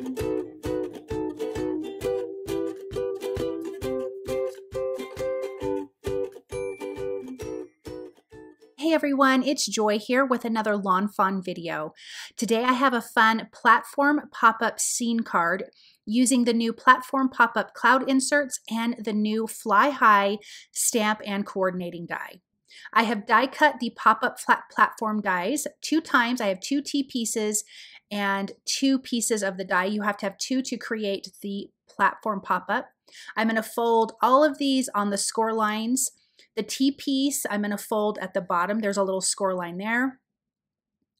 Hey everyone, it's Joy here with another Lawn Fawn video. Today I have a fun platform pop-up scene card using the new platform pop-up cloud inserts and the new Fly High stamp and coordinating die. I have die cut the pop-up flat platform dies 2 times. I have 2 T pieces and 2 pieces of the die. You have to have 2 to create the platform pop-up. I'm going to fold all of these on the score lines. The T piece, I'm going to fold at the bottom. There's a little score line there.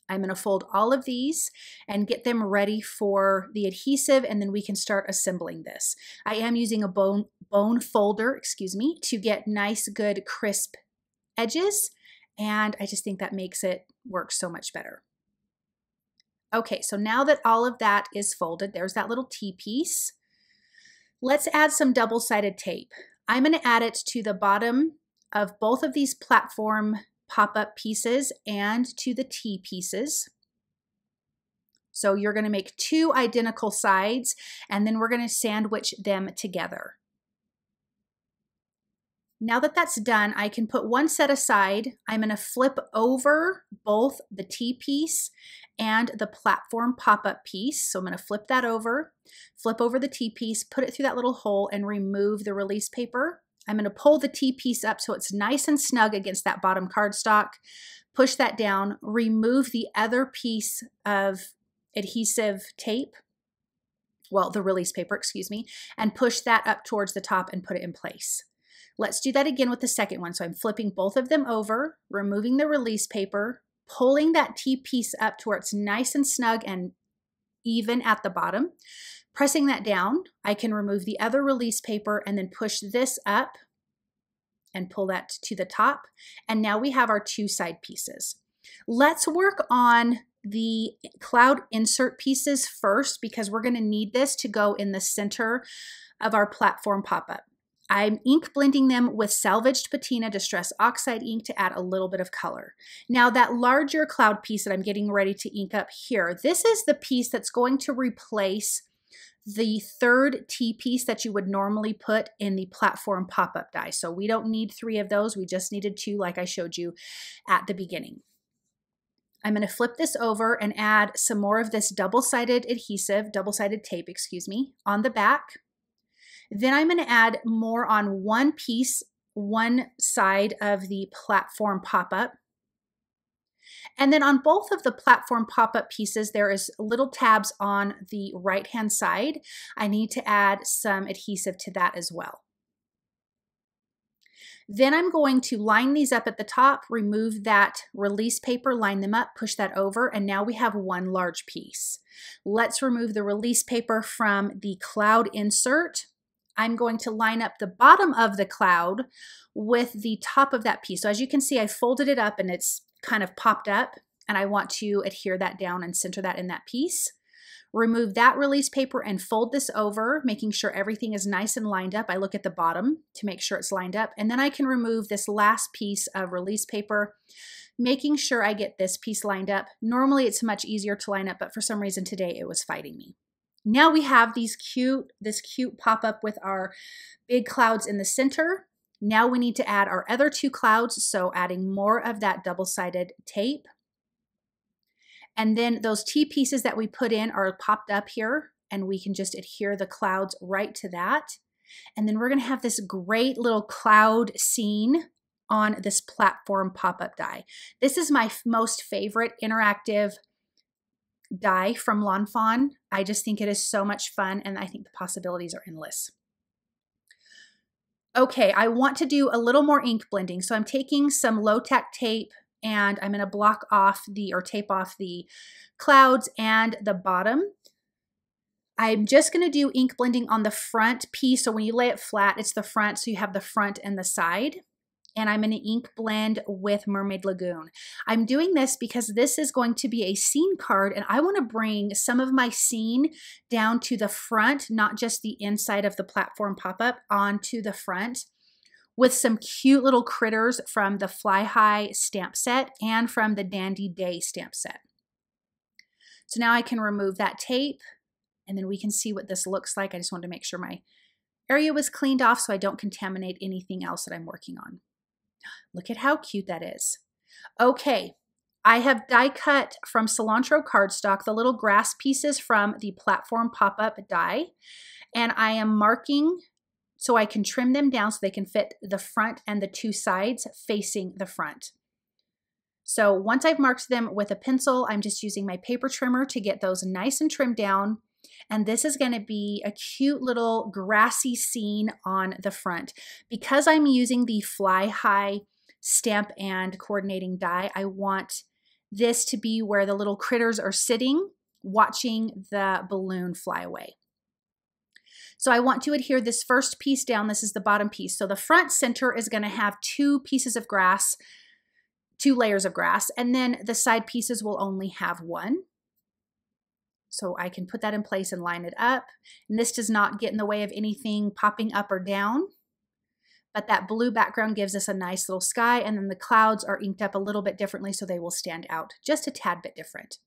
I'm going to fold all of these and get them ready for the adhesive, and then we can start assembling this. I am using a bone folder, to get nice, good, crisp edges, and I just think that makes it work so much better. Okay, so now that all of that is folded, there's that little T piece. Let's add some double-sided tape. I'm going to add it to the bottom of both of these platform pop-up pieces and to the T pieces. So you're going to make 2 identical sides, and then we're going to sandwich them together. Now that that's done, I can put one set aside. I'm going to flip over both the T piece and the platform pop-up piece. So I'm going to flip that over, flip over the T piece, put it through that little hole, and remove the release paper. I'm going to pull the T piece up so it's nice and snug against that bottom cardstock, push that down, remove the other piece of adhesive tape, well, the release paper, and push that up towards the top and put it in place. Let's do that again with the second one. So I'm flipping both of them over, removing the release paper, pulling that T piece up to where it's nice and snug and even at the bottom. Pressing that down, I can remove the other release paper and then push this up and pull that to the top. And now we have our 2 side pieces. Let's work on the cloud insert pieces first because we're going to need this to go in the center of our platform pop-up. I'm ink blending them with salvaged patina distress oxide ink to add a little bit of color. Now that larger cloud piece that I'm getting ready to ink up here, this is the piece that's going to replace the 3rd T piece that you would normally put in the platform pop-up die. So we don't need 3 of those. We just needed 2 like I showed you at the beginning. I'm going to flip this over and add some more of this double-sided tape, on the back. Then I'm going to add more on one piece, one side of the platform pop-up. And then on both of the platform pop-up pieces, there is little tabs on the right-hand side. I need to add some adhesive to that as well. Then I'm going to line these up at the top, remove that release paper, line them up, push that over, and now we have one large piece. Let's remove the release paper from the cloud insert. I'm going to line up the bottom of the cloud with the top of that piece. So as you can see, I folded it up and it's kind of popped up, and I want to adhere that down and center that in that piece. Remove that release paper and fold this over, making sure everything is nice and lined up. I look at the bottom to make sure it's lined up, and then I can remove this last piece of release paper, making sure I get this piece lined up. Normally it's much easier to line up, but for some reason today it was fighting me. Now we have this cute pop-up with our big clouds in the center. Now we need to add our other 2 clouds, so adding more of that double-sided tape. And then those T pieces that we put in are popped up here, and we can just adhere the clouds right to that. And then we're going to have this great little cloud scene on this platform pop-up die. This is my most favorite interactive die from Lawn Fawn. I just think it is so much fun, and I think the possibilities are endless. Okay, I want to do a little more ink blending. So I'm taking some low-tack tape and I'm going to block off tape off the clouds and the bottom. I'm just going to do ink blending on the front piece. So when you lay it flat, it's the front. So you have the front and the side. And I'm going to ink blend with Mermaid Lagoon. I'm doing this because this is going to be a scene card, and I want to bring some of my scene down to the front, not just the inside of the platform pop-up, onto the front with some cute little critters from the Fly High stamp set and from the Dandy Day stamp set. So now I can remove that tape, And then we can see what this looks like. I just wanted to make sure my area was cleaned off so I don't contaminate anything else that I'm working on. Look at how cute that is. Okay, I have die cut from Cilantro cardstock the little grass pieces from the platform pop-up die, and I am marking so I can trim them down so they can fit the front and the two sides facing the front. So once I've marked them with a pencil, I'm just using my paper trimmer to get those nice and trimmed down. And this is going to be a cute little grassy scene on the front. Because I'm using the Fly High stamp and coordinating die, I want this to be where the little critters are sitting, watching the balloon fly away. So I want to adhere this first piece down. This is the bottom piece. So the front center is going to have two pieces of grass, two layers of grass, and then the side pieces will only have one. So I can put that in place and line it up. And this does not get in the way of anything popping up or down. But that blue background gives us a nice little sky, and then the clouds are inked up a little bit differently so they will stand out just a tad bit different.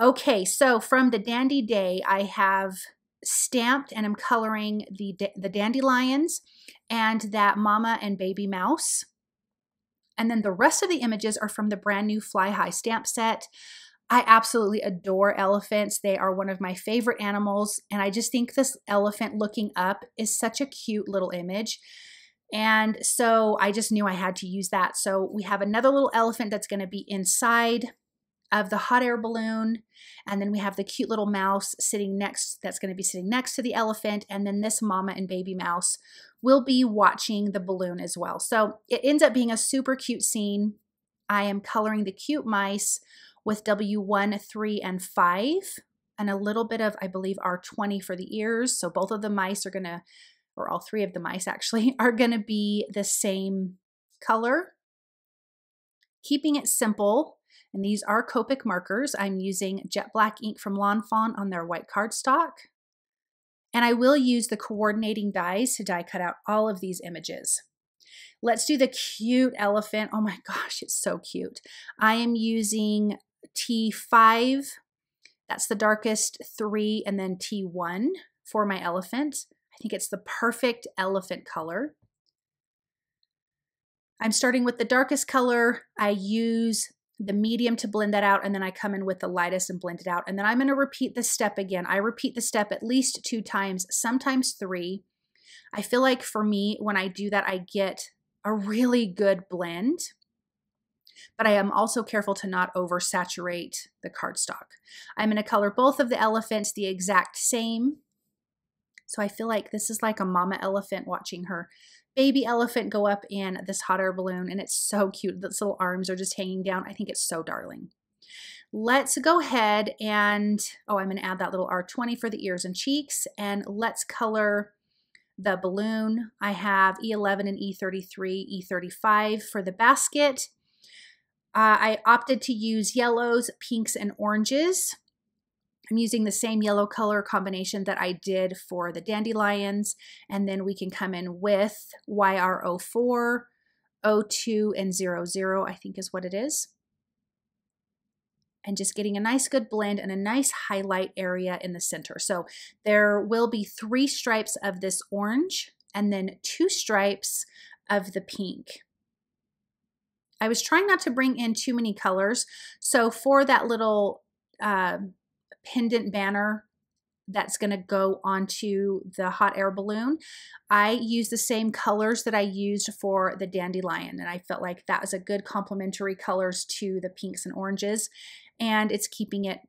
Okay, so from the Dandy Day, I have stamped and I'm coloring the dandelions and that mama and baby mouse. And then the rest of the images are from the brand new Fly High stamp set. I absolutely adore elephants. They are one of my favorite animals. And I just think this elephant looking up is such a cute little image. And so I just knew I had to use that. So we have another little elephant that's going to be inside of the hot air balloon. And then we have the cute little mouse sitting next, that's going to be sitting next to the elephant. And then this mama and baby mouse will be watching the balloon as well. So it ends up being a super cute scene. I am coloring the cute mice with W1, 3, and 5, and a little bit of, I believe, R20 for the ears. So both of the mice are going to, or all three of the mice actually, are going to be the same color. Keeping it simple, and these are Copic markers. I'm using jet black ink from Lawnfawn on their white cardstock. And I will use the coordinating dies to die cut out all of these images. Let's do the cute elephant. Oh my gosh, it's so cute. I am using T5, that's the darkest 3, and then T1 for my elephant. I think it's the perfect elephant color. I'm starting with the darkest color. I use the medium to blend that out, and then I come in with the lightest and blend it out. And then I'm going to repeat the step again. I repeat the step at least 2 times, sometimes 3. I feel like for me, when I do that, I get a really good blend, but I am also careful to not oversaturate the cardstock. I'm going to color both of the elephants the exact same. So I feel like this is like a mama elephant watching her baby elephant go up in this hot air balloon, and it's so cute. Those little arms are just hanging down. I think it's so darling. Let's go ahead and, oh, I'm going to add that little R20 for the ears and cheeks, and let's color the balloon. I have E11 and E33, E35 for the basket. I opted to use yellows, pinks, and oranges. I'm using the same yellow color combination that I did for the dandelions, and then we can come in with YR04, 02, and 00, I think is what it is. And just getting a nice good blend and a nice highlight area in the center. So there will be 3 stripes of this orange and then 2 stripes of the pink. I was trying not to bring in too many colors. So for that little pendant banner that's going to go onto the hot air balloon, I used the same colors that I used for the dandelion, and I felt like that was a good complementary colors to the pinks and oranges, and it's keeping it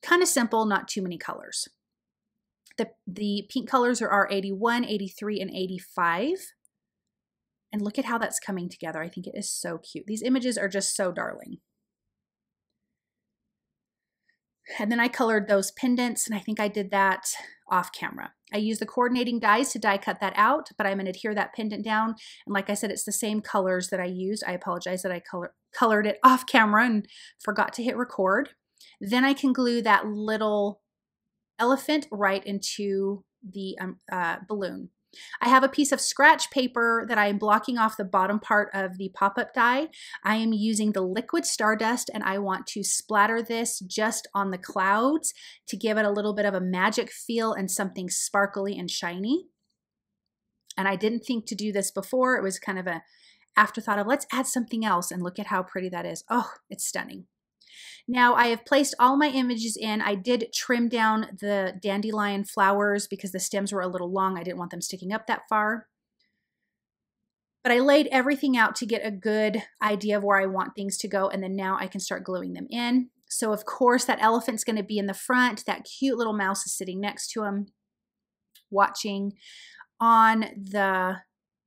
kind of simple, not too many colors. The pink colors are R81, 83, and 85. And look at how that's coming together. I think it is so cute. These images are just so darling. And then I colored those pendants, and I think I did that off camera. I used the coordinating dies to die cut that out, but I'm going to adhere that pendant down. And like I said, it's the same colors that I used. I apologize that I colored it off camera and forgot to hit record. Then I can glue that little elephant right into the balloon. I have a piece of scratch paper that I am blocking off the bottom part of the pop-up die. I am using the liquid stardust, and I want to splatter this just on the clouds to give it a little bit of a magic feel and something sparkly and shiny. And I didn't think to do this before. It was kind of an afterthought of let's add something else, and look at how pretty that is. Oh, it's stunning. Now I have placed all my images in. I did trim down the dandelion flowers because the stems were a little long. I didn't want them sticking up that far. But I laid everything out to get a good idea of where I want things to go, and then now I can start gluing them in. So of course that elephant's going to be in the front. That cute little mouse is sitting next to him watching. On the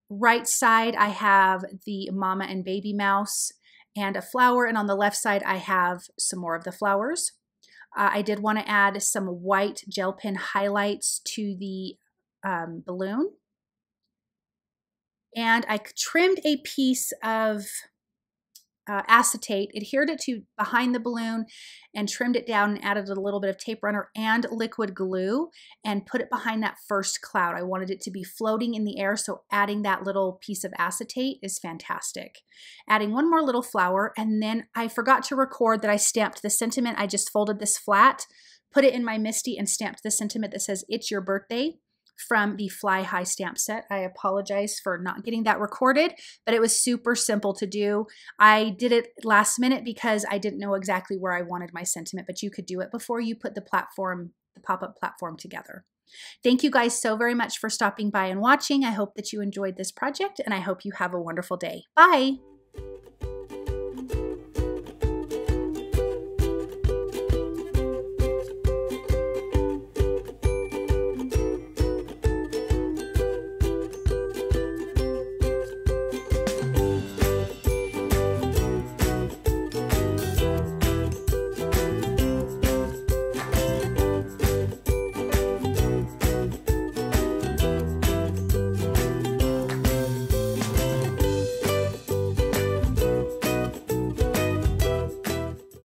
right side I have the mama and baby mouse and a flower, and on the left side I have some more of the flowers. I did want to add some white gel pen highlights to the balloon. And I trimmed a piece of acetate, adhered it to behind the balloon, and trimmed it down and added a little bit of tape runner and liquid glue and put it behind that first cloud. I wanted it to be floating in the air, so adding that little piece of acetate is fantastic. Adding one more little flower, and then I forgot to record that I stamped the sentiment. I just folded this flat, put it in my MISTI, and stamped the sentiment that says, "It's your birthday," from the Fly High stamp set. I apologize for not getting that recorded, but it was super simple to do. I did it last minute because I didn't know exactly where I wanted my sentiment, but you could do it before you put the platform, the pop-up platform together. Thank you guys so very much for stopping by and watching. I hope that you enjoyed this project, and I hope you have a wonderful day. Bye.